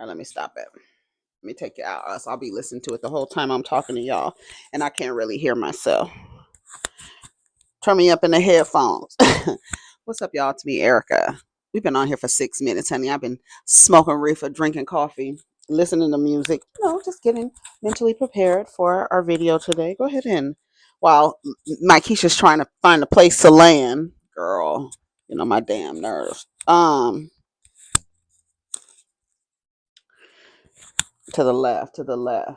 right, let me stop it. Let me take it out. Else I'll be listening to it the whole time I'm talking to y'all, and I can't really hear myself. Turn me up in the headphones. What's up, y'all? To me, Erica. We've been on here for 6 minutes, honey. I've been smoking reefer, drinking coffee, listening to music. Just getting mentally prepared for our video today. Go ahead and while my Keisha's trying to find a place to land, girl. My damn nerves. To the left, to the left.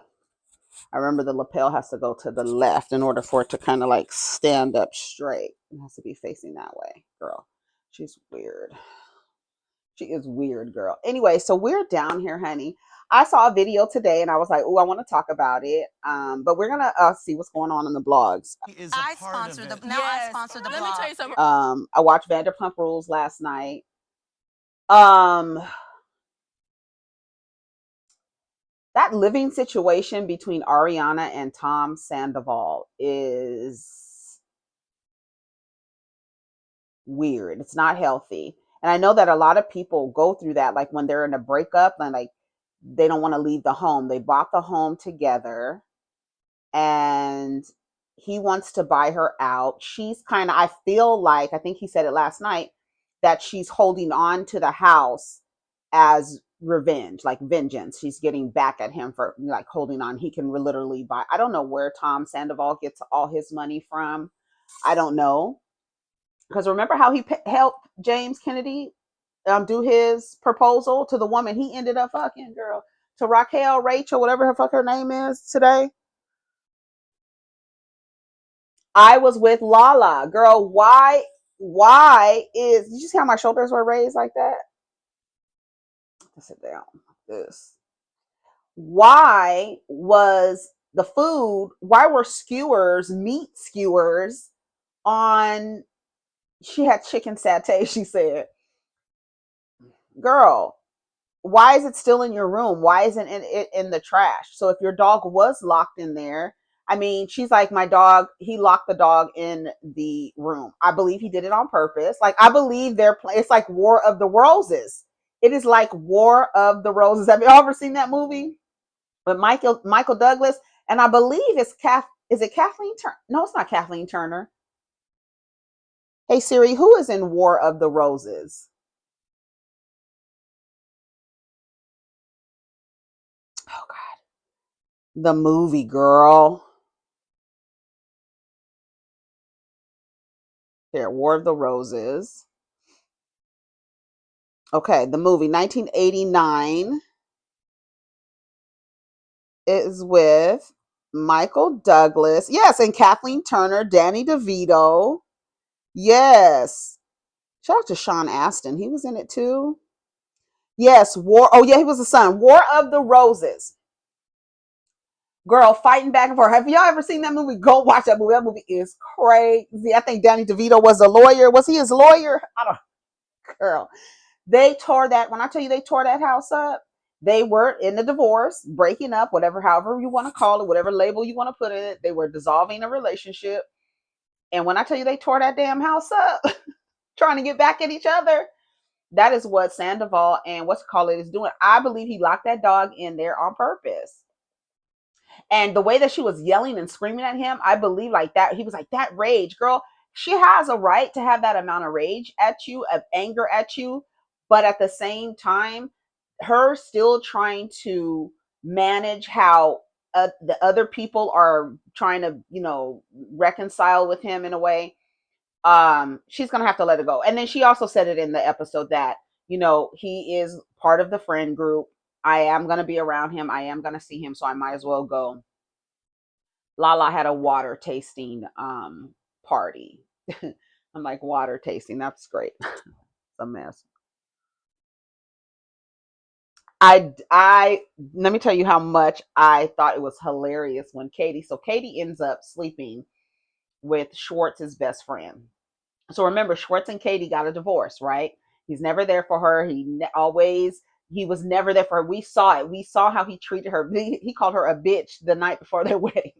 I remember the lapel has to go to the left in order for it to kind of like stand up straight. It has to be facing that way, girl. She's weird. She is weird, girl. Anyway, so we're down here, honey. I saw a video today and I was like, oh, I want to talk about it. But we're going to see what's going on in the blogs. I sponsor the now. Yes. I sponsor the blog. Let me tell you something. I watched Vanderpump Rules last night. That living situation between Ariana and Tom Sandoval is weird. It's not healthy. And I know that a lot of people go through that, like when they're in a breakup and like they don't want to leave the home. They bought the home together and he wants to buy her out. She's kind of, I feel like, I think he said it last night, that she's holding on to the house as revenge, like vengeance. She's getting back at him for like holding on. He can literally buy, I don't know where Tom Sandoval gets all his money from. I don't know. Because remember how he helped James Kennedy do his proposal to the woman he ended up fucking, girl, to Raquel, Rachel, whatever her fuck her name is today. I was with Lala, girl. Why is, did you see how my shoulders were raised like that? Let's sit down like this. Why was the food, why were skewers, meat skewers on, she had chicken satay, she said. Girl, why is it still in your room? Why isn't it in the trash? So if your dog was locked in there, I mean, she's like, my dog, he locked the dog in the room. I believe he did it on purpose. Like, I believe it's like War of the Roses. It is like War of the Roses. Have you ever seen that movie with Michael Douglas? And I believe it's is it Kathleen Turner? No, it's not Kathleen Turner. Hey Siri, who is in War of the Roses? Oh God. The movie, girl. Here, War of the Roses. Okay, the movie 1989 is with Michael Douglas. Yes, and Kathleen Turner, Danny DeVito. Yes. Shout out to Sean Astin. He was in it too. Yes, War. Oh yeah, he was the son. War of the Roses. Girl, fighting back and forth. Have y'all ever seen that movie? Go watch that movie. That movie is crazy. I think Danny DeVito was the lawyer. Was he his lawyer? I don't. Girl, they tore that. When I tell you they tore that house up, they were in a divorce, breaking up, whatever, however you want to call it, whatever label you want to put in it. They were dissolving a relationship. And when I tell you they tore that damn house up, trying to get back at each other, that is what Sandoval and what's call it is doing. I believe he locked that dog in there on purpose. And the way that she was yelling and screaming at him, I believe like that. He was like, that rage, girl. She has a right to have that amount of rage at you, of anger at you. But at the same time, her still trying to manage how the other people are trying to, reconcile with him in a way. She's going to have to let it go. And then she also said it in the episode that, he is part of the friend group. I am going to be around him. I am going to see him. So I might as well go. Lala had a water tasting party. I'm like, water tasting. That's great. It's a mess. I let me tell you how much I thought it was hilarious when Katie ends up sleeping with Schwartz's best friend. So remember, Schwartz and Katie got a divorce, right? He's never there for her. He was never there for her. We saw it. We saw how he treated her. He called her a bitch the night before their wedding.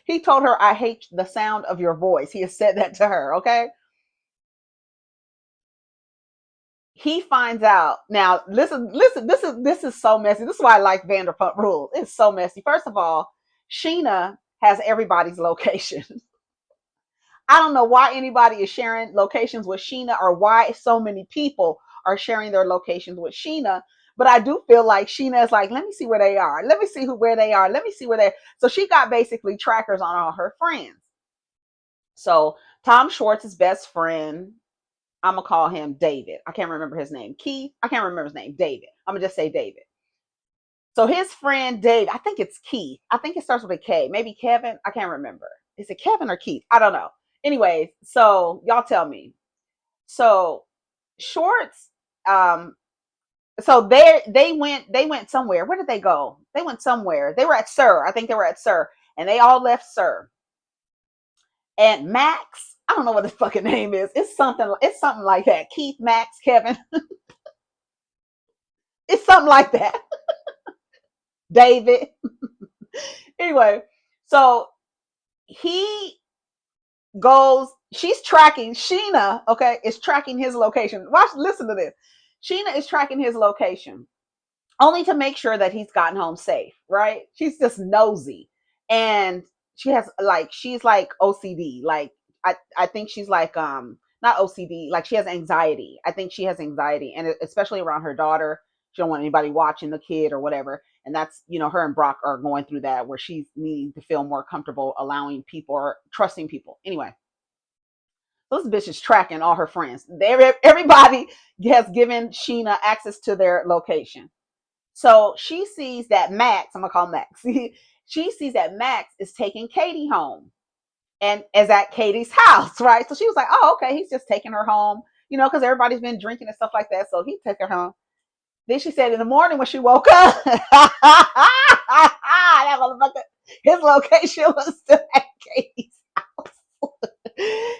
He told her, I hate the sound of your voice. He has said that to her, okay? he finds out. Now, listen. This is so messy. This is why I like Vanderpump Rules. It's so messy. First of all, Sheena has everybody's location. I don't know why anybody is sharing locations with Sheena or why so many people are sharing their locations with Sheena. But I do feel like Sheena is like, let me see where they are. Let me see where they are. Let me see where they. So she got basically trackers on all her friends. So Tom Schwartz's best friend, I'm gonna call him David. I can't remember his name. Keith. I can't remember his name. David. I'm gonna just say David. So his friend Dave, I think it's Keith. I think it starts with a K. Maybe Kevin. I can't remember. Is it Kevin or Keith? I don't know. Anyways, so y'all tell me. So Shorts, so they went somewhere. Where did they go? They went somewhere. They were at Sir. I think they were at Sir. And they all left Sir. And Max, I don't know what his fucking name is. It's something like that. Keith, Max, Kevin. It's something like that. David. Anyway, so he goes, she's tracking Sheena, okay, is tracking his location. Listen to this. Sheena is tracking his location only to make sure that he's gotten home safe, right? She's just nosy. And she's like OCD. Like I think she's like not OCD, like she has anxiety. I think she has anxiety, and especially around her daughter. She don't want anybody watching the kid or whatever. And that's, her and Brock are going through that where she's needing to feel more comfortable allowing people or trusting people. Anyway, this bitch is tracking all her friends. Everybody has given Sheena access to their location. So she sees that Max, I'm gonna call Max. She sees that Max is taking Katie home and is at Katie's house, right? So she was like, oh, okay, he's just taking her home, because everybody's been drinking and stuff like that. So he took her home. Then she said in the morning when she woke up, that motherfucker, his location was still at Katie's house.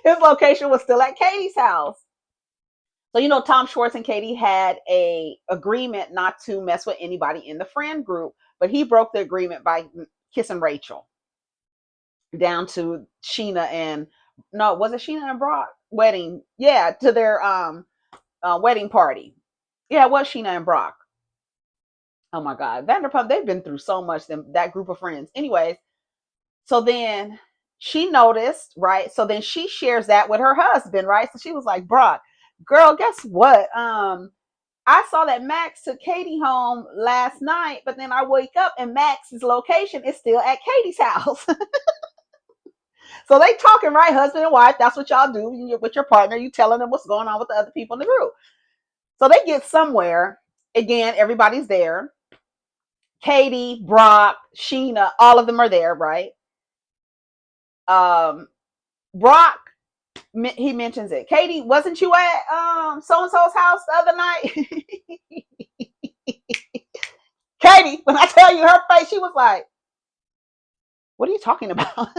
His location was still at Katie's house. So, Tom Schwartz and Katie had a agreement not to mess with anybody in the friend group, but he broke the agreement by kissing Rachel down to Sheena and, no, was it Sheena and Brock wedding? Yeah, to their wedding party. Yeah, it was Sheena and Brock. Oh my God, Vanderpump, they've been through so much, that group of friends. Anyways, so then she noticed, right? So then she shares that with her husband, right? So she was like, Brock, girl, guess what? I saw that Max took Katie home last night, but then I wake up and Max's location is still at Katie's house. So they talking, right? Husband and wife. That's what y'all do with your partner. You telling them what's going on with the other people in the group. So they get somewhere. Again, everybody's there. Katie, Brock, Sheena, all of them are there, right? Brock, he mentions it. Katie, wasn't you at so-and-so's house the other night? Katie, when I tell you her face, she was like, what are you talking about?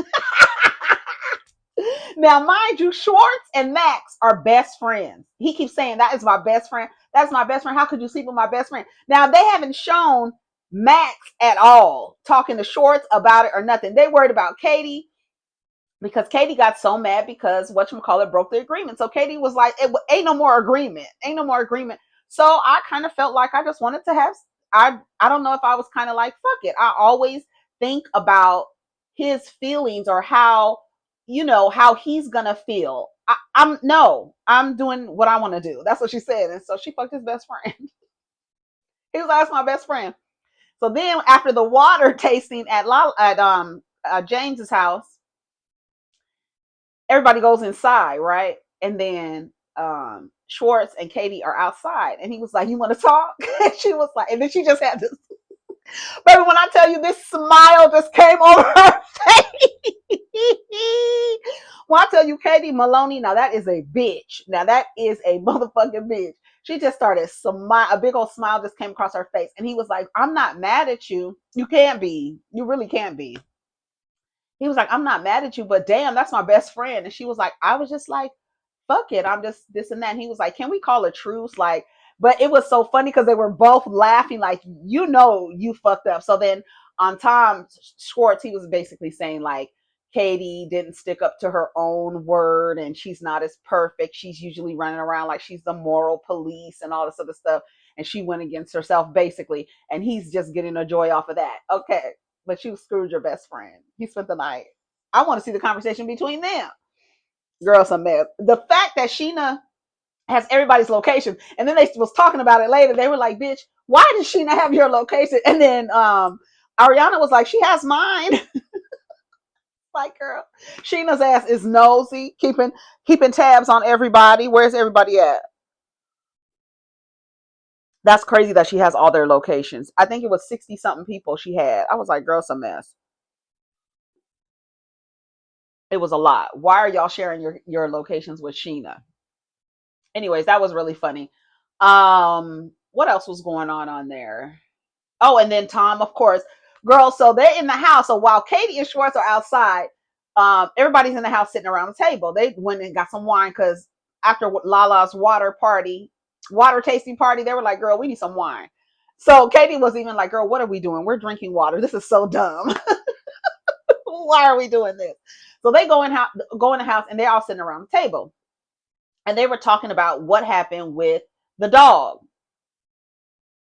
Now, mind you, Schwartz and Max are best friends. He keeps saying, that is my best friend. That's my best friend. How could you sleep with my best friend? Now, they haven't shown Max at all talking to Schwartz about it or nothing. They worried about Katie because Katie got so mad because whatchamacallit broke the agreement. So Katie was like, ain't no more agreement. Ain't no more agreement. So I kind of felt like I just wanted to have, I don't know if I was kind of like, fuck it. I always think about his feelings or how he's gonna feel. I'm doing what I want to do. That's what she said. And so she fucked his best friend. He was like, that's my best friend. So then after the water tasting at James's house, everybody goes inside, right? And then Schwartz and Katie are outside, and he was like, you want to talk? And she was like, and then she just had this, baby, when I tell you, this smile just came over her face. When I tell you, Katie Maloney, now that is a bitch. Now that is a motherfucking bitch. She just started smile. A big old smile just came across her face. And he was like, I'm not mad at you. You can't be. You really can't be. He was like, I'm not mad at you, but damn, that's my best friend. And she was like, I was just like, fuck it. I'm just this and that. And he was like, can we call a truce? Like, but it was so funny because they were both laughing, like, you fucked up. So then on Tom Schwartz, he was basically saying, like, Katie didn't stick up to her own word and she's not as perfect. She's usually running around like she's the moral police and all this other stuff. And she went against herself basically. And he's just getting a joy off of that. Okay. But you screwed your best friend. He spent the night. I want to see the conversation between them. Girl, some mess. The fact that Sheena has everybody's location, and then they was talking about it later. They were like, "Bitch, why does Sheena have your location?" And then Ariana was like, "She has mine." Like, girl, Sheena's ass is nosy, keeping tabs on everybody. Where's everybody at? That's crazy that she has all their locations. I think it was 60 something people she had. I was like, girl, it's a mess. It was a lot. Why are y'all sharing your locations with Sheena? Anyways, that was really funny. What else was going on there? Oh, and then Tom, of course. Girl, so they're in the house. So while Katie and Schwartz are outside, everybody's in the house sitting around the table. They went and got some wine because after Lala's water tasting party, they were like, girl, we need some wine. So Katie was even like, girl, what are we doing? We're drinking water. This is so dumb. Why are we doing this? So they go in the house and they're all sitting around the table. And they were talking about what happened with the dog.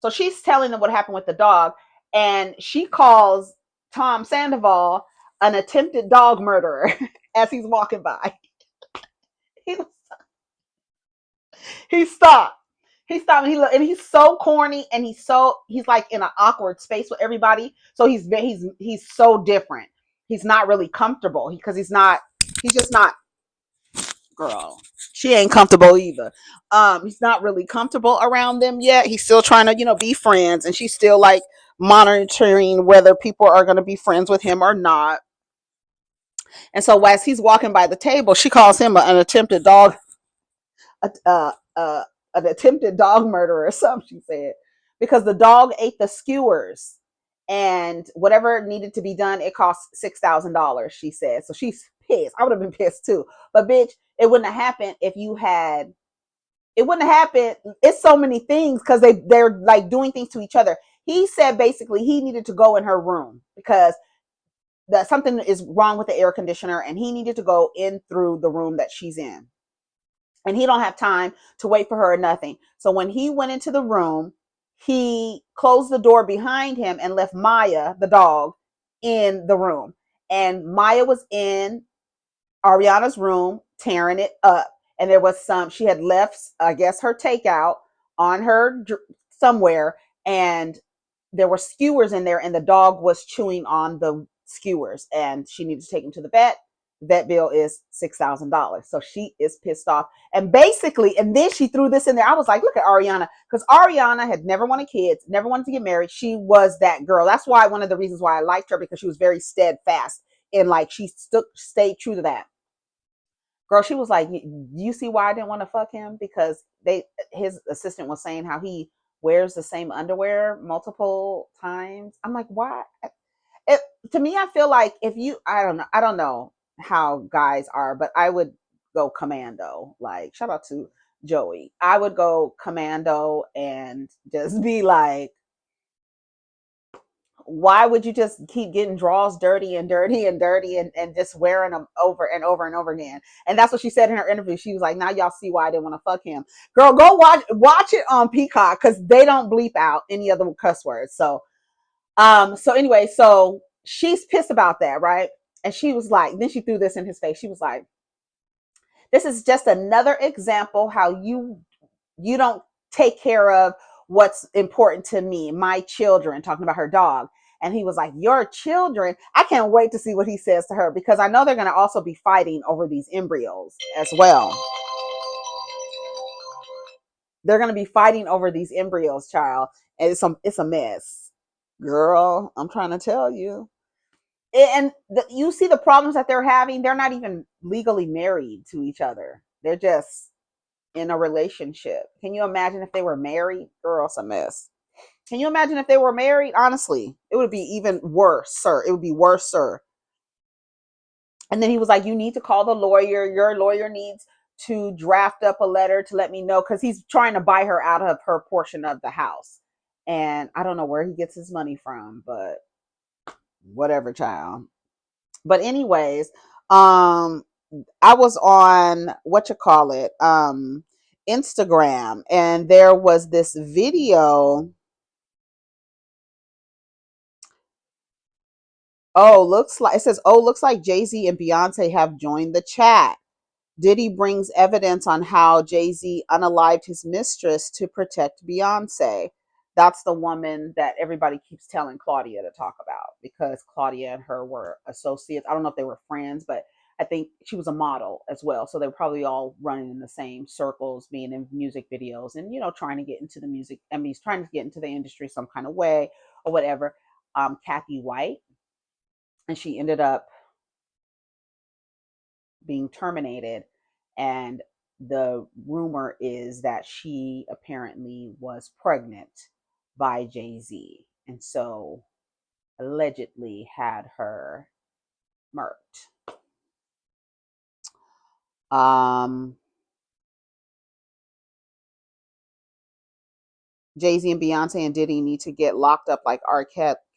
So she's telling them what happened with the dog, and she calls Tom Sandoval an attempted dog murderer as he's walking by. He, he stopped. He stopped and he looked, and he's so corny, and he's like in an awkward space with everybody. So he's so different. He's not really comfortable because he's just not, girl. She ain't comfortable either. He's not really comfortable around them yet. He's still trying to, be friends, and she's still like monitoring whether people are going to be friends with him or not. And so as he's walking by the table, she calls him an attempted dog, uh, uh, an attempted dog murderer or something. She said because the dog ate the skewers, and whatever needed to be done, it cost $6,000. She said. So she's pissed. I would have been pissed too, but bitch, it wouldn't have happened if you had. It wouldn't have happened. It's so many things because they're like doing things to each other. He said basically he needed to go in her room because that something is wrong with the air conditioner, and he needed to go in through the room that she's in, and he don't have time to wait for her or nothing. So when he went into the room, he closed the door behind him and left Maya, the dog, in the room. And Maya was in Ariana's room tearing it up. And there was she had left, I guess, her takeout on her somewhere. And there were skewers in there, and the dog was chewing on the skewers. And she needed to take him to the vet. Vet bill is $6,000. So she is pissed off. And basically, and then she threw this in there. I was like, look at Ariana. Because Ariana had never wanted kids, never wanted to get married. She was that girl. That's why one of the reasons why I liked her, because she was very steadfast. And like she stayed true to that. Girl, she was like, you see why I didn't want to fuck him? Because his assistant was saying how he wears the same underwear multiple times. I'm like, why? It, to me, I feel like I don't know how guys are, but I would go commando. Like, shout out to Joey. I would go commando and just be like, why would you just keep getting draws dirty and dirty and dirty and just wearing them over and over and over again? And that's what she said in her interview. She was like, now y'all see why I didn't want to fuck him. Girl, go watch it on Peacock because they don't bleep out any other cuss words. So anyway, so she's pissed about that, right? And she was like, then she threw this in his face. She was like, this is just another example how you don't take care of what's important to me, my children, talking about her dog. And he was like, your children. I can't wait to see what he says to her, because I know they're going to also be fighting over these embryos as well. They're going to be fighting over these embryos, child. And it's a mess. Girl, I'm trying to tell you. And you see the problems that they're having. They're not even legally married to each other. They're just in a relationship. Can you imagine if they were married? Girl, it's a mess. Can you imagine if they were married? Honestly, it would be even worse, sir. It would be worse, sir. And then he was like, you need to call the lawyer. Your lawyer needs to draft up a letter to let me know, because he's trying to buy her out of her portion of the house. And I don't know where he gets his money from, but whatever, child. But anyways, um, I was on what you call it, Instagram, and there was this video. Oh, looks like it says, "Oh, looks like Jay-Z and Beyonce have joined the chat. Diddy brings evidence on how Jay-Z unalived his mistress to protect Beyonce." That's the woman that everybody keeps telling Claudia to talk about, because Claudia and her were associates. I don't know if they were friends, but I think she was a model as well. So they were probably all running in the same circles, being in music videos and, trying to get into the music. I mean, he's trying to get into the industry some kind of way or whatever. Kathy White, and she ended up being terminated. And the rumor is that she apparently was pregnant by Jay-Z, and so allegedly had her murked. Jay-Z and Beyonce and Diddy need to get locked up like R.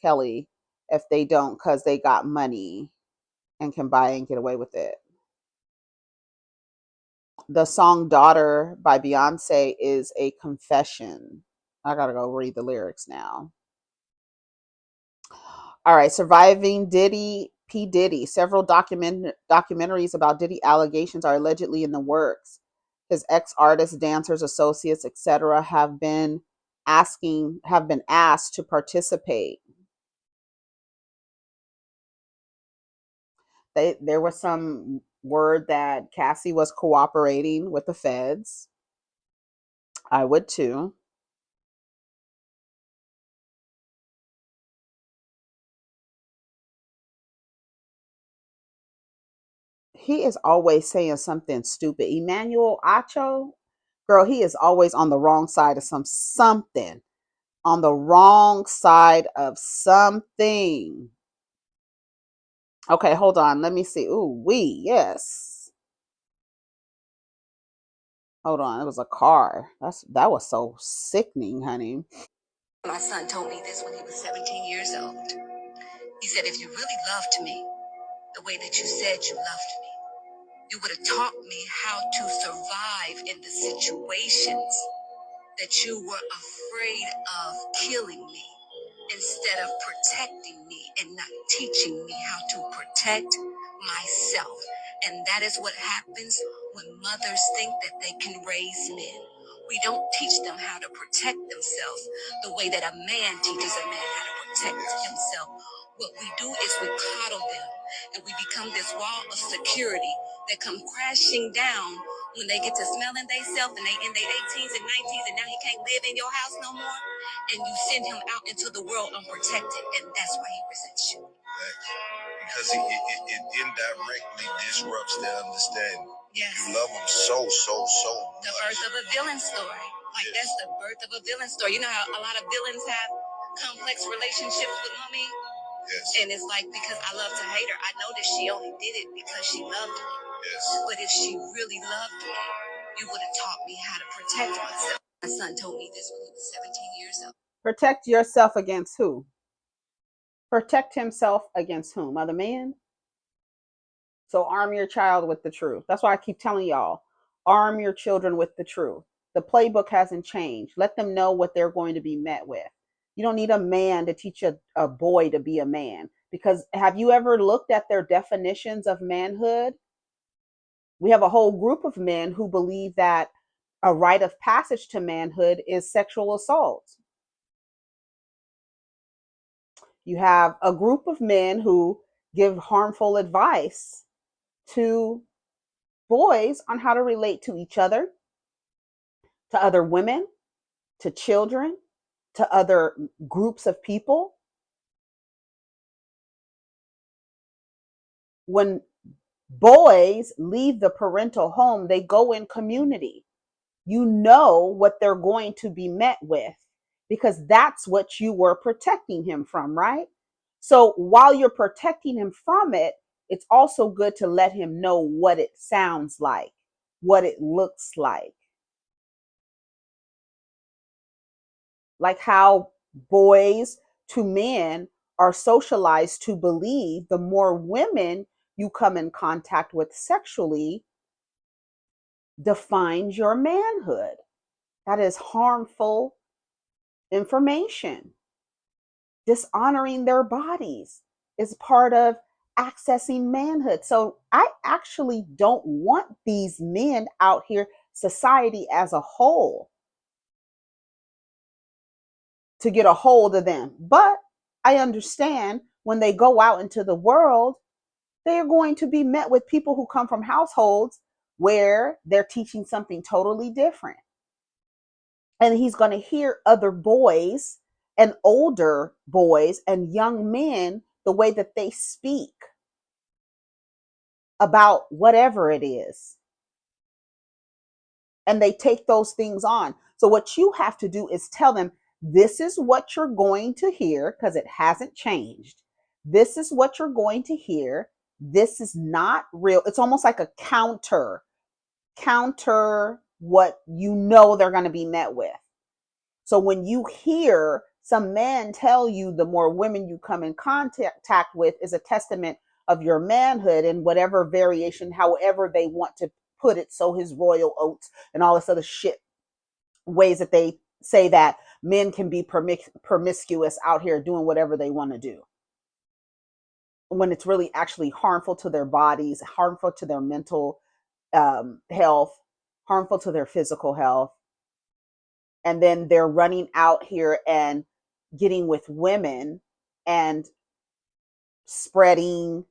Kelly if they don't, because they got money and can buy and get away with it. The song Daughter by Beyonce is a confession. I gotta go read the lyrics now. All right, surviving Diddy, P. Diddy. Several documentaries about Diddy allegations are allegedly in the works. His ex-artists, dancers, associates, etc., have been asked to participate. There was some word that Cassie was cooperating with the feds. I would too. He is always saying something stupid. Emmanuel Acho, girl, he is always on the wrong side of something. On the wrong side of something. Okay, hold on. Let me see. Ooh, yes. Hold on. It was a car. That was so sickening, honey. My son told me this when he was 17 years old. He said, if you really loved me the way that you said you loved me, you would have taught me how to survive in the situations that you were afraid of killing me, instead of protecting me and not teaching me how to protect myself. And that is what happens when mothers think that they can raise men. We don't teach them how to protect themselves the way that a man teaches a man how to protect himself. What we do is we coddle them, and we become this wall of security that come crashing down when they get to smelling themselves and they in their 18s and 19s, and now he can't live in your house no more, and you send him out into the world unprotected, and that's why he resents you. Because it indirectly disrupts their understanding. Yes. You love them so much. The birth of a villain story. Like, yes. That's the birth of a villain story. You know how a lot of villains have complex relationships with mommy? Yes. And it's like, because I love to hate her, I know that she only did it because she loved me. Yes. But if she really loved me, you would have taught me how to protect myself. My son told me this when he was 17 years old. Protect yourself against who? Protect himself against whom? Other men? So arm your child with the truth. That's why I keep telling y'all, arm your children with the truth. The playbook hasn't changed. Let them know what they're going to be met with. You don't need a man to teach a boy to be a man. Because have you ever looked at their definitions of manhood? We have a whole group of men who believe that a rite of passage to manhood is sexual assault. You have a group of men who give harmful advice to boys on how to relate to each other, to other women, to children, to other groups of people. When boys leave the parental home, they go in community. You know what they're going to be met with, because that's what you were protecting him from, right? So while you're protecting him from it, it's also good to let him know what it sounds like, what it looks like how boys to men are socialized to believe the more women you come in contact with sexually defines your manhood. That is harmful information. Dishonoring their bodies is part of accessing manhood. So I actually don't want these men out here, society as a whole, to get a hold of them. But I understand when they go out into the world, they are going to be met with people who come from households where they're teaching something totally different. And he's going to hear other boys and older boys and young men, the way that they speak about whatever it is. And they take those things on. So what you have to do is tell them, this is what you're going to hear, because it hasn't changed. This is what you're going to hear. This is not real. It's almost like a counter what you know they're going to be met with. So when you hear some man tell you the more women you come in contact with is a testament of your manhood in whatever variation, however they want to put it. So his royal oats and all this other shit, ways that they say that men can be promiscuous out here doing whatever they want to do, when it's really actually harmful to their bodies, harmful to their mental health, harmful to their physical health. And then they're running out here and getting with women and spreading.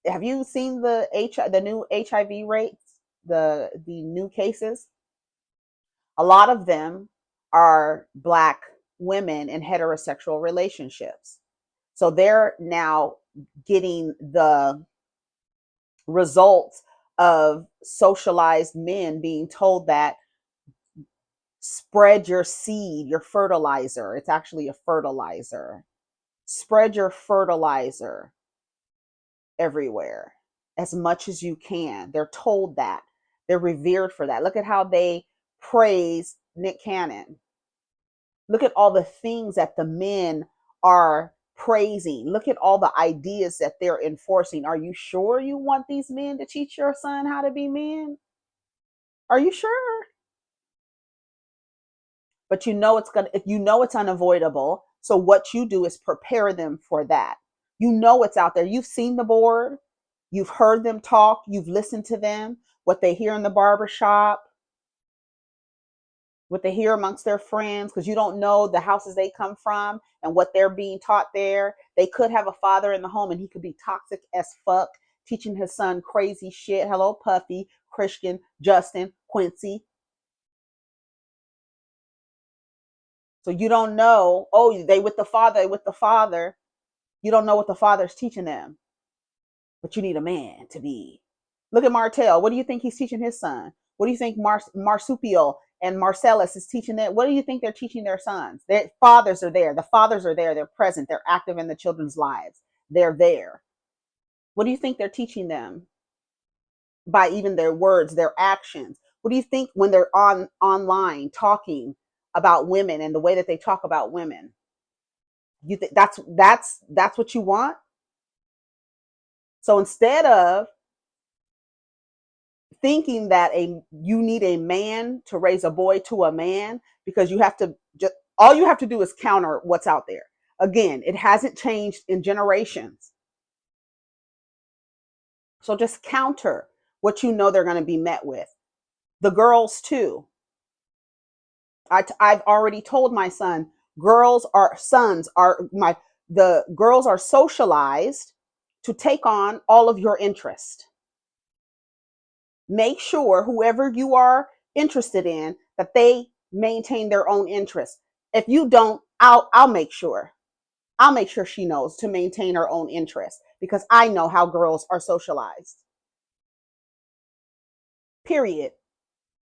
Have you seen the new HIV rates, the new cases? A lot of them are Black women in heterosexual relationships. So they're now getting the results of socialized men being told that spread your seed, your fertilizer. It's actually a fertilizer. Spread your fertilizer everywhere as much as you can. They're told that. They're revered for that. Look at how they praise Nick Cannon. Look at all the things that the men are praising. Look at all the ideas that they're enforcing. Are you sure you want these men to teach your son how to be men? Are you sure? But you know it's unavoidable. So what you do is prepare them for that. You know it's out there. You've seen the board. You've heard them talk. You've listened to them, what they hear in the barbershop, what they hear amongst their friends, because you don't know the houses they come from and what they're being taught there. They could have a father in the home and he could be toxic as fuck, teaching his son crazy shit. Hello, Puffy, Christian, Justin, Quincy. So you don't know, oh, they with the father. You don't know what the father's teaching them, but you need a man to be. Look at Martell. What do you think he's teaching his son? What do you think Marsupial and Marcellus is teaching them? What do you think they're teaching their sons? Their fathers are there. The fathers are there. They're present. They're active in the children's lives. They're there. What do you think they're teaching them by even their words, their actions? What do you think when they're online talking about women and the way that they talk about women? You think that's what you want? So instead of thinking that you need a man to raise a boy to a man, because you have to just, all you have to do is counter what's out there. Again, it hasn't changed in generations. So just counter what you know they're going to be met with. The girls too. I've already told my son, the girls are socialized to take on all of your interest. Make sure whoever you are interested in that they maintain their own interest. If you don't, I'll make sure. I'll make sure she knows to maintain her own interest, because I know how girls are socialized. Period.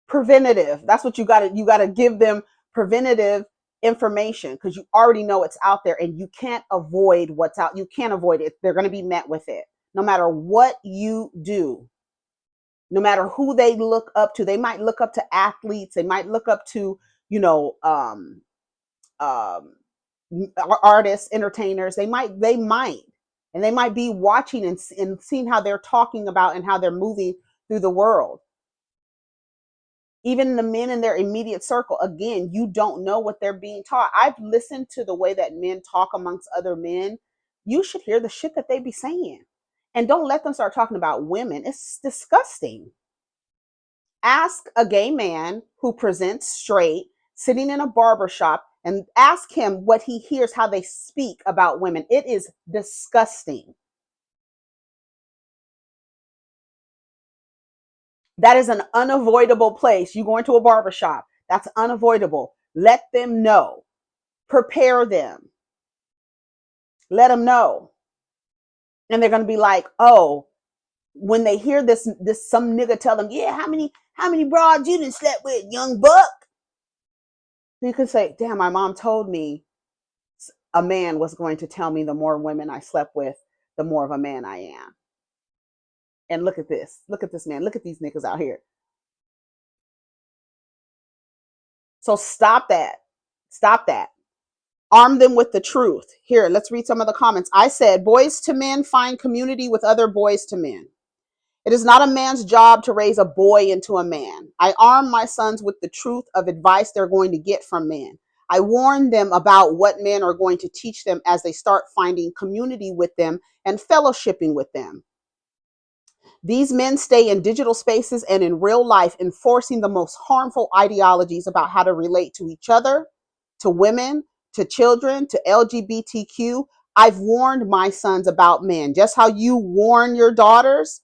Preventative. That's what you got to give them, preventative information, because you already know it's out there and you can't avoid what's out. You can't avoid it. They're going to be met with it no matter what you do. No matter who they look up to. They might look up to athletes. They might look up to, you know, artists, entertainers, and they might be watching and seeing how they're talking about and how they're moving through the world. Even the men in their immediate circle, again, you don't know what they're being taught. I've listened to the way that men talk amongst other men. You should hear the shit that they be saying. And don't let them start talking about women. It's disgusting. Ask a gay man who presents straight, sitting in a barber shop, and ask him what he hears, how they speak about women. It is disgusting. That is an unavoidable place. You go into a barber shop, that's unavoidable. Let them know. Prepare them. Let them know. And they're going to be like, oh, when they hear this some nigga tell them, yeah, how many broads you done slept with, young buck? You can say, damn, my mom told me a man was going to tell me the more women I slept with, the more of a man I am. And look at this. Look at this man. Look at these niggas out here. So stop that. Stop that. Arm them with the truth. Here, let's read some of the comments. I said, boys to men find community with other boys to men. It is not a man's job to raise a boy into a man. I arm my sons with the truth of advice they're going to get from men. I warn them about what men are going to teach them as they start finding community with them and fellowshipping with them. These men stay in digital spaces and in real life, enforcing the most harmful ideologies about how to relate to each other, to women, to children, to LGBTQ. I've warned my sons about men, just how you warn your daughters.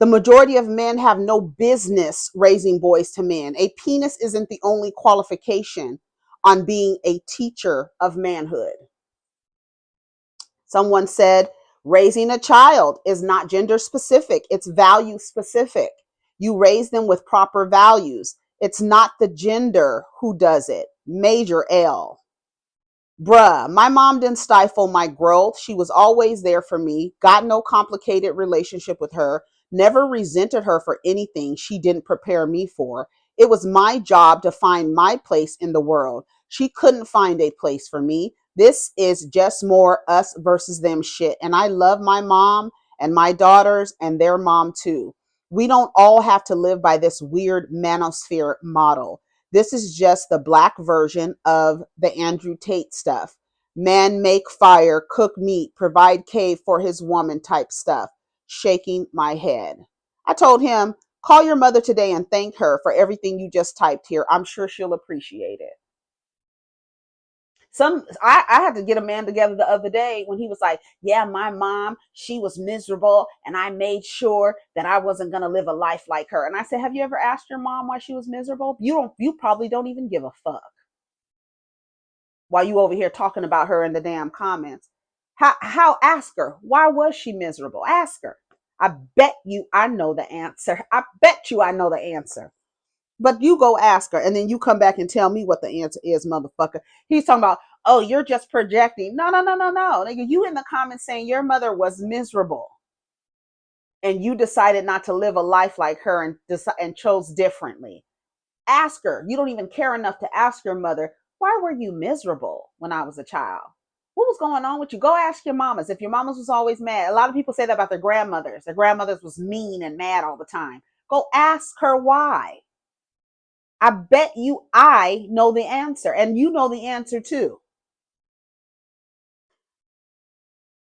The majority of men have no business raising boys to men. A penis isn't the only qualification on being a teacher of manhood. Someone said, raising a child is not gender specific, it's value specific. You raise them with proper values. It's not the gender who does it. Major L. Bruh, my mom didn't stifle my growth. She was always there for me. Got no complicated relationship with her. Never resented her for anything she didn't prepare me for. It was my job to find my place in the world. She couldn't find a place for me. This is just more us versus them shit. And I love my mom and my daughters and their mom too. We don't all have to live by this weird manosphere model. This is just the black version of the Andrew Tate stuff. Man make fire, cook meat, provide cave for his woman type stuff. Shaking my head. I told him, call your mother today and thank her for everything you just typed here. I'm sure she'll appreciate it. I had to get a man together the other day when he was like, yeah, my mom, she was miserable and I made sure that I wasn't going to live a life like her. And I said, have you ever asked your mom why she was miserable? You probably don't even give a fuck while you over here talking about her in the damn comments. How ask her, why was she miserable? Ask her. I bet you I know the answer. I bet you I know the answer. But you go ask her and then you come back and tell me what the answer is, motherfucker. He's talking about, oh, you're just projecting. No, no, no, no, no. Nigga, you in the comments saying your mother was miserable and you decided not to live a life like her and chose differently. Ask her. You don't even care enough to ask your mother, why were you miserable when I was a child? What was going on with you? Go ask your mamas. If your mamas was always mad, a lot of people say that about their grandmothers. Their grandmothers was mean and mad all the time. Go ask her why. I bet you I know the answer and you know the answer too.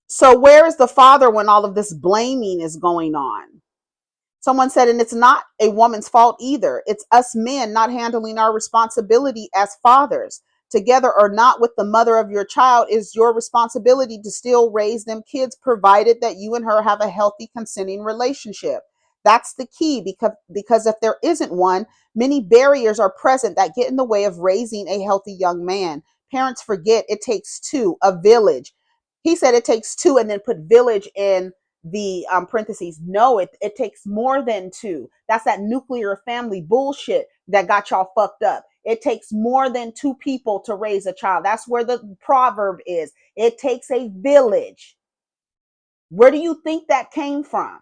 So where is the father when all of this blaming is going on? Someone said, and it's not a woman's fault either. It's us men not handling our responsibility as fathers. Together or not with the mother of your child is your responsibility to still raise them kids, provided that you and her have a healthy, consenting relationship. That's the key because if there isn't one, many barriers are present that get in the way of raising a healthy young man. Parents forget it takes two, a village. He said it takes two and then put village in the parentheses. No, it takes more than two. That's that nuclear family bullshit that got y'all fucked up. It takes more than two people to raise a child. That's where the proverb is. It takes a village. Where do you think that came from?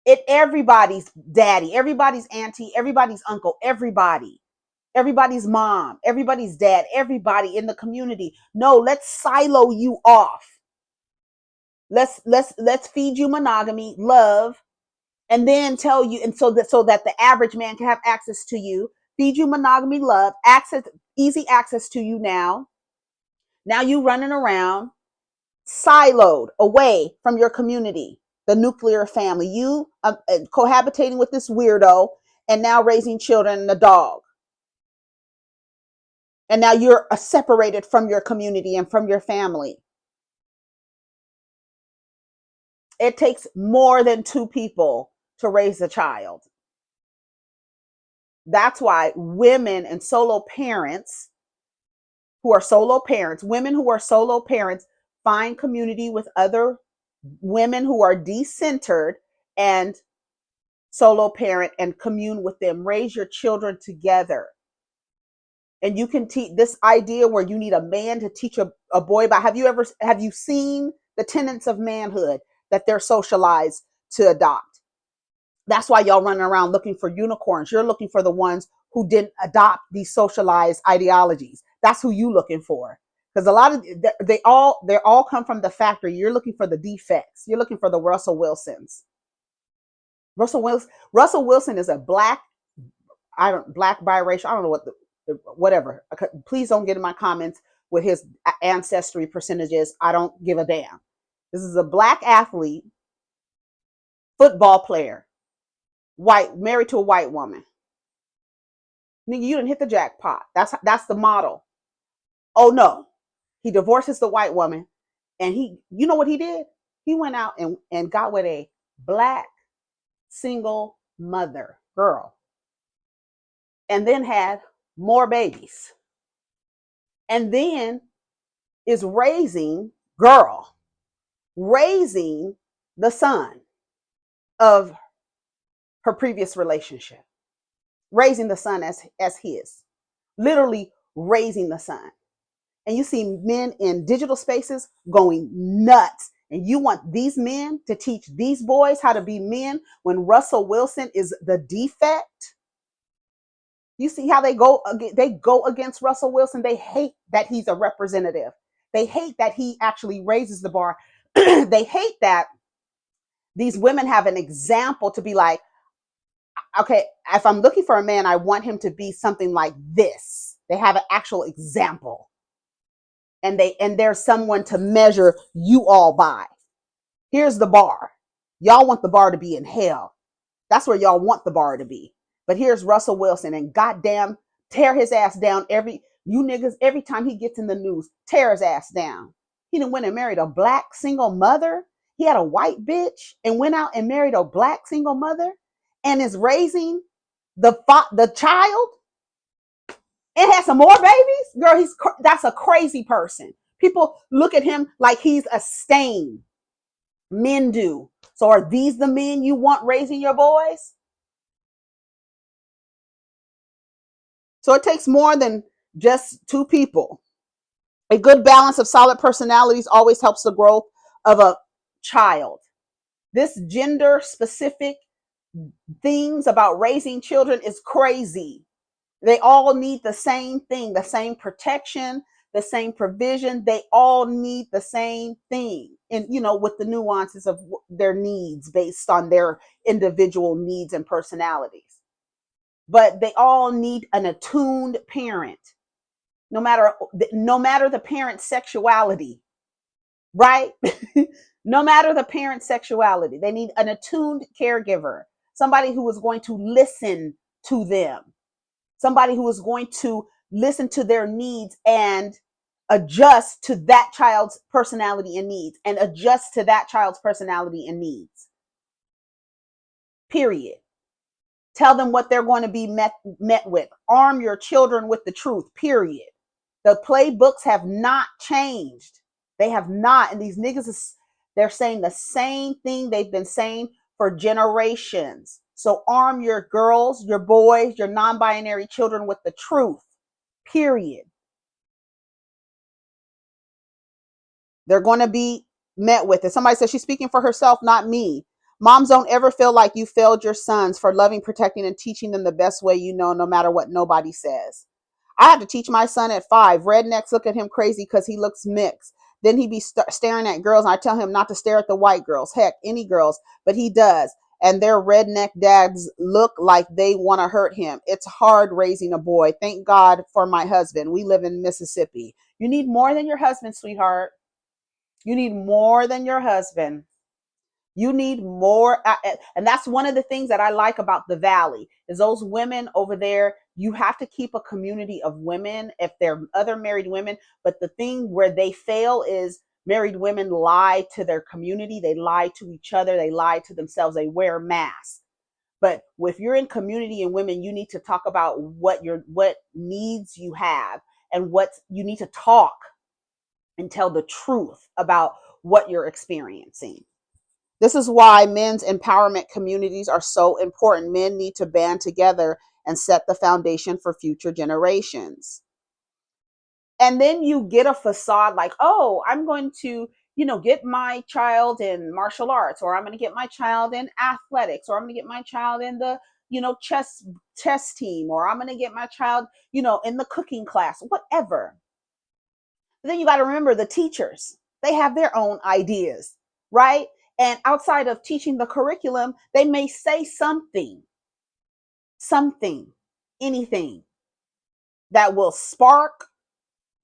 It everybody's daddy, everybody's auntie, everybody's uncle, everybody. everybody's mom, everybody's dad, everybody in the community. No, let's silo you off. Let's feed you monogamy, love, and then tell you, and so that the average man can have access to you, feed you monogamy, love, access, easy access to you now. Now you running around siloed away from your community, the nuclear family, you cohabitating with this weirdo, and now raising children and a dog. And now you're separated from your community and from your family. It takes more than two people to raise a child. That's why women and solo parents women who are solo parents, find community with other women who are decentered and solo parent and commune with them. Raise your children together. And you can teach this idea where you need a man to teach a boy about. Have you seen the tenets of manhood that they're socialized to adopt? That's why y'all running around looking for unicorns. You're looking for the ones who didn't adopt these socialized ideologies. That's who you looking for. Because a lot of they all come from the factory. You're looking for the defects. You're looking for the Russell Wilsons. Russell Wilson is a black biracial. I don't know whatever. Please don't get in my comments with his ancestry percentages. I don't give a damn. This is a black athlete, football player, white, married to a white woman. Nigga, you didn't hit the jackpot. That's the model. Oh no. He divorces the white woman, and you know what he did? He went out and got with a black single mother girl, and then had more babies, and then is raising the son of her previous relationship, raising the son as his, literally raising the son. And you see men in digital spaces going nuts. And you want these men to teach these boys how to be men when Russell Wilson is the defect? You see how they go against Russell Wilson. They hate that he's a representative. They hate that he actually raises the bar. They hate that these women have an example to be like, okay, if I'm looking for a man, I want him to be something like this. They have an actual example. And there's someone to measure you all by. Here's the bar. Y'all want the bar to be in hell. That's where y'all want the bar to be. But here's Russell Wilson, and goddamn, tear his ass down every time he gets in the news, tear his ass down. He done went and married a black single mother. He had a white bitch and went out and married a black single mother and is raising the child and has some more babies. Girl, that's a crazy person. People look at him like he's a stain. Men do. So are these the men you want raising your boys? So it takes more than just two people. A good balance of solid personalities always helps the growth of a child. This gender specific things about raising children is crazy. They all need the same thing, the same protection, the same provision. They all need the same thing. And, with the nuances of their needs based on their individual needs and personalities. But they all need an attuned parent, no matter the parent's sexuality, right? No matter the parent's sexuality, they need an attuned caregiver, somebody who is going to listen to them, somebody who is going to listen to their needs and adjust to that child's personality and needs, Period. Tell them what they're going to be met with. Arm your children with the truth, period. The playbooks have not changed. They have not. And these niggas, they're saying the same thing they've been saying for generations. So arm your girls, your boys, your non-binary children with the truth, period. They're going to be met with it. Somebody says she's speaking for herself, not me. Moms don't ever feel like you failed your sons for loving, protecting, and teaching them the best way no matter what nobody says. I had to teach my son at 5. Rednecks look at him crazy because he looks mixed. Then he be staring at girls, and I tell him not to stare at the white girls, heck, any girls, but he does. And their redneck dads look like they want to hurt him. It's hard raising a boy. Thank God for my husband. We live in Mississippi. You need more than your husband, sweetheart. You need more than your husband. You need more. And that's one of the things that I like about the Valley is those women over there. You have to keep a community of women if they're other married women. But the thing where they fail is married women lie to their community. They lie to each other. They lie to themselves. They wear masks. But if you're in community and women, you need to talk about what needs you have and what you need to talk and tell the truth about what you're experiencing. This is why men's empowerment communities are so important. Men need to band together and set the foundation for future generations. And then you get a facade like, oh, I'm going to, get my child in martial arts, or I'm going to get my child in athletics, or I'm going to get my child in the, chess team, or I'm going to get my child, in the cooking class, whatever. Then you got to remember the teachers. They have their own ideas, right? And outside of teaching the curriculum, they may say something, anything that will spark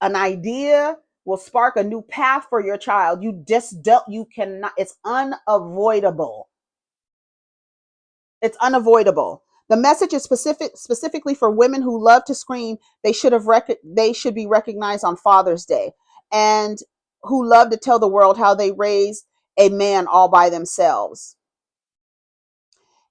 an idea, will spark a new path for your child. You just don't, you cannot, it's unavoidable. It's unavoidable. The message is specifically for women who love to scream. They should be recognized on Father's Day, and who love to tell the world how they raised a man all by themselves.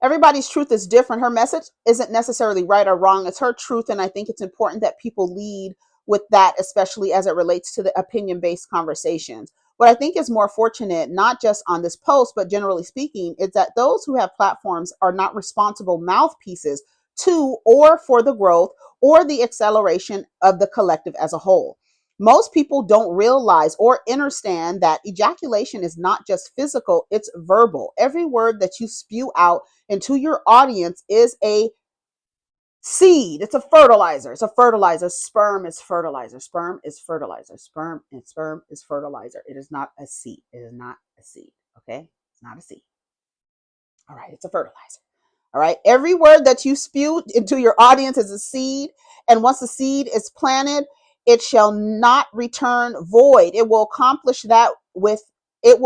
Everybody's truth is different. Her message isn't necessarily right or wrong. It's her truth. And I think it's important that people lead with that, especially as it relates to the opinion based conversations. What I think is more fortunate, not just on this post, but generally speaking, is that those who have platforms are not responsible mouthpieces to or for the growth or the acceleration of the collective as a whole. Most people don't realize or understand that ejaculation is not just physical, it's verbal. Every word that you spew out into your audience is a seed. It's a fertilizer. It's a fertilizer. Sperm is fertilizer. Sperm is fertilizer. Sperm is fertilizer. It is not a seed. It is not a seed. Okay? It's not a seed. All right, it's a fertilizer. All right. Every word that you spew into your audience is a seed. And once the seed is planted, it shall not return void. It will accomplish that which it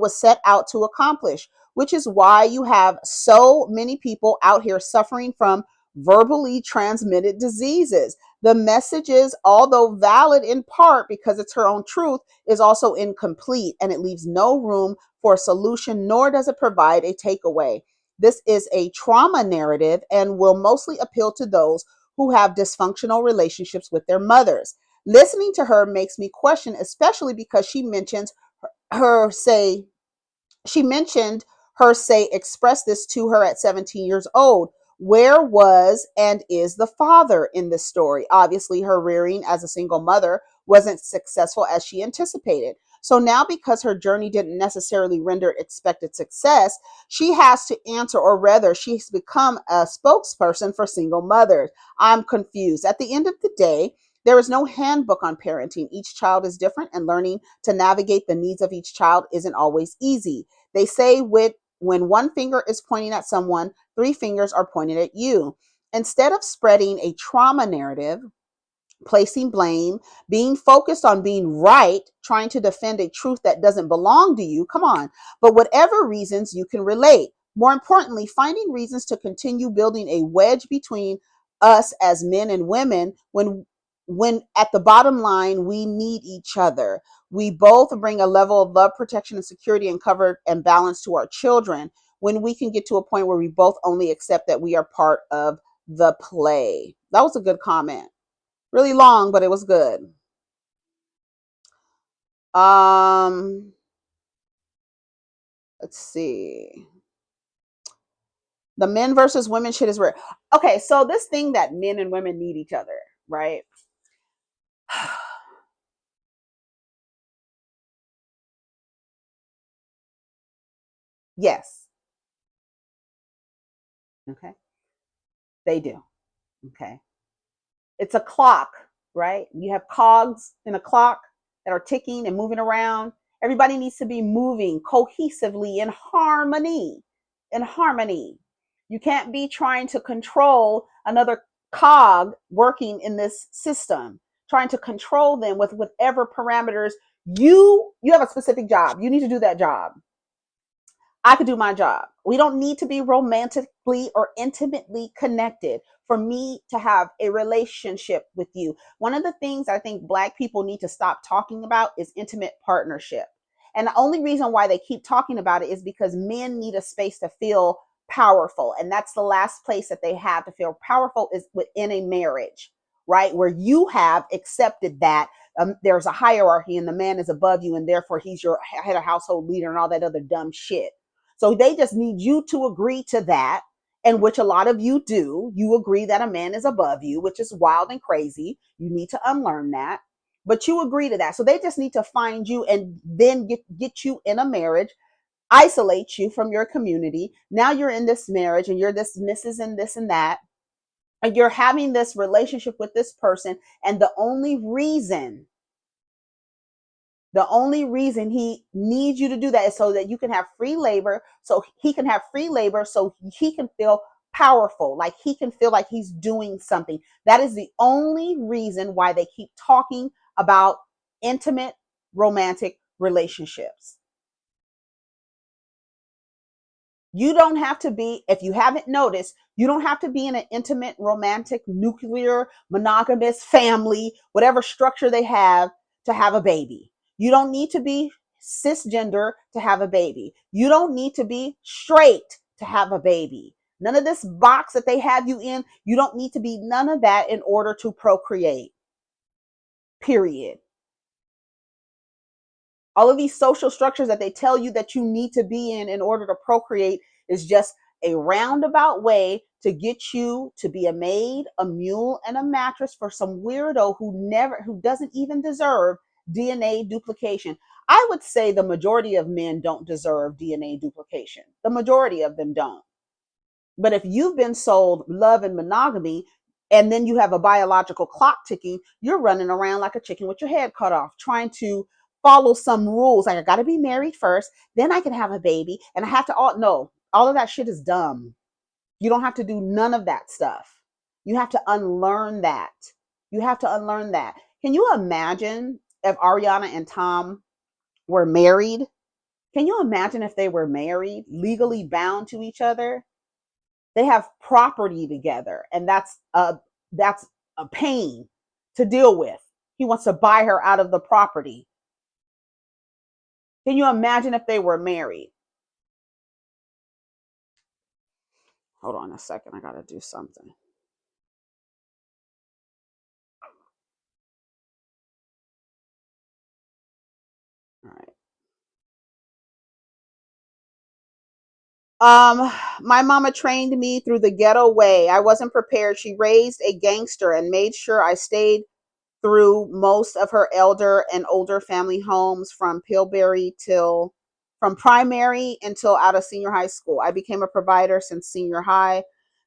was set out to accomplish, which is why you have so many people out here suffering from verbally transmitted diseases. The messages, although valid in part because it's her own truth, is also incomplete, and it leaves no room for a solution, nor does it provide a takeaway. This is a trauma narrative and will mostly appeal to those who have dysfunctional relationships with their mothers. Listening to her makes me question, especially because her say she mentioned her say express this to her at 17 years old. Where was and is the father in this story? Obviously, her rearing as a single mother wasn't successful as she anticipated. So now, because her journey didn't necessarily render expected success, she has to answer, or rather, she's become a spokesperson for single mothers. I'm confused. At the end of the day, there is no handbook on parenting. Each child is different, and learning to navigate the needs of each child isn't always easy. They say when one finger is pointing at someone, three fingers are pointed at you. Instead of spreading a trauma narrative, placing blame, being focused on being right, trying to defend a truth that doesn't belong to you. Come on. But whatever reasons you can relate. More importantly, finding reasons to continue building a wedge between us as men and women when at the bottom line we need each other. We both bring a level of love, protection, and security and cover and balance to our children when we can get to a point where we both only accept that we are part of the play. That was a good comment. Really long, but it was good. Um, let's see. The men versus women shit is rare. Okay, so this thing that men and women need each other, right? Yes. Okay. They do. Okay. It's a clock, right? You have cogs in a clock that are ticking and moving around. Everybody needs to be moving cohesively in harmony. In harmony. You can't be trying to control another cog working in this system, trying to control them with whatever parameters you have a specific job. You need to do that job. I could do my job. We don't need to be romantically or intimately connected for me to have a relationship with you. One of the things I think Black people need to stop talking about is intimate partnership. And the only reason why they keep talking about it is because men need a space to feel powerful. And that's the last place that they have to feel powerful is within a marriage, right? Where you have accepted that there's a hierarchy and the man is above you, and therefore he's your head of household leader and all that other dumb shit. So they just need you to agree to that, and which a lot of you do. You agree that a man is above you, which is wild and crazy. You need to unlearn that, but you agree to that. So they just need to find you and then get you in a marriage, isolate you from your community. Now you're in this marriage and you're this Mrs. and this and that, and you're having this relationship with this person, and the only reason he needs you to do that is so that you can have free labor, so he can have free labor, so he can feel powerful, like he can feel like he's doing something. That is the only reason why they keep talking about intimate romantic relationships. You don't have to be, if you haven't noticed, you don't have to be in an intimate, romantic, nuclear, monogamous family, whatever structure they have, to have a baby. You don't need to be cisgender to have a baby. You don't need to be straight to have a baby. None of this box that they have you in, you don't need to be none of that in order to procreate. Period. All of these social structures that they tell you that you need to be in order to procreate is just a roundabout way to get you to be a maid, a mule, and a mattress for some weirdo who doesn't even deserve DNA duplication. I would say the majority of men don't deserve DNA duplication. The majority of them don't. But if you've been sold love and monogamy, and then you have a biological clock ticking, you're running around like a chicken with your head cut off, trying to follow some rules. Like, I got to be married first, then I can have a baby, and I have to all no, all of that shit is dumb. You don't have to do none of that stuff. You have to unlearn that. You have to unlearn that. Can you imagine if Ariana and Tom were married? Can you imagine if they were married, legally bound to each other? They have property together, and that's a pain to deal with. He wants to buy her out of the property. Can you imagine if they were married? Hold on a second, I gotta do something. All right. My mama trained me through the ghetto way. I wasn't prepared. She raised a gangster and made sure I stayed through most of her elder and older family homes from Pillsbury till from primary until out of senior high school. I became a provider since senior high.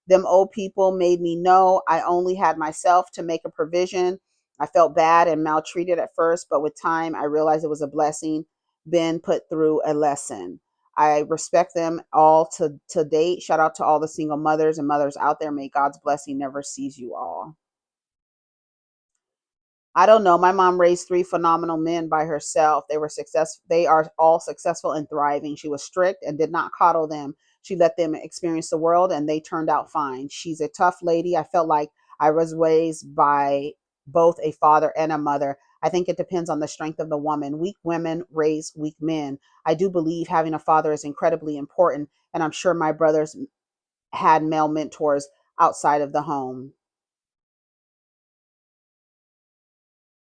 Them old people made me know I only had myself to make a provision. I felt bad and maltreated at first, but with time I realized it was a blessing, been put through a lesson. I respect them all to date. Shout out to all the single mothers and mothers out there. May God's blessing never seize you all. I don't know. My mom raised three phenomenal men by herself. They are all successful and thriving. She was strict and did not coddle them. She let them experience the world and they turned out fine. She's a tough lady. I felt like I was raised by both a father and a mother. I think it depends on the strength of the woman. Weak women raise weak men. I do believe having a father is incredibly important, and I'm sure my brothers had male mentors outside of the home.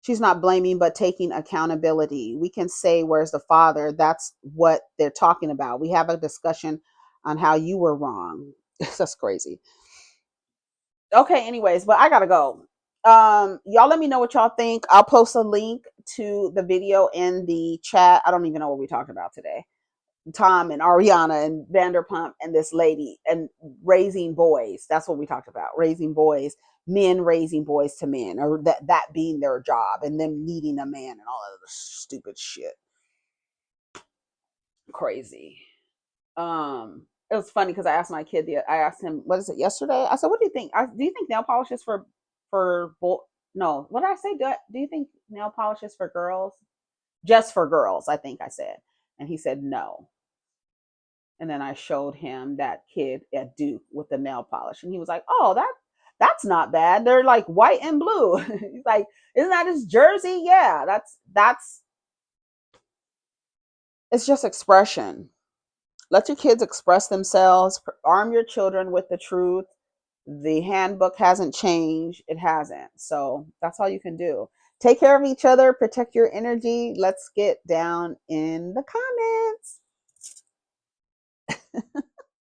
She's not blaming but taking accountability. We can say, where's the father? That's what they're talking about. We have a discussion on how you were wrong. That's crazy. Okay, anyways, but I gotta go. Y'all let me know what y'all think. I'll post a link to the video in the chat. I don't even know what we talked about today. Tom and Ariana and Vanderpump and this lady and raising boys. That's what we talked about. Raising boys. men raising boys to men, or that being their job, and them needing a man and all of this stupid shit. Crazy. It was funny because I asked my kid. I asked him, "What is it?" Yesterday, I said, "What do you think? Do you think nail polish is for no? What did I say? Do you think nail polish is for girls? Just for girls?" I think I said, and he said no. And then I showed him that kid at Duke with the nail polish, and he was like, "Oh, that's not bad. They're like white and blue." He's like, "Isn't that his jersey?" Yeah, that's it's just expression. Let your kids express themselves. Arm your children with the truth. The handbook hasn't changed. It hasn't. So that's all you can do. Take care of each other. Protect your energy. Let's get down in the comments.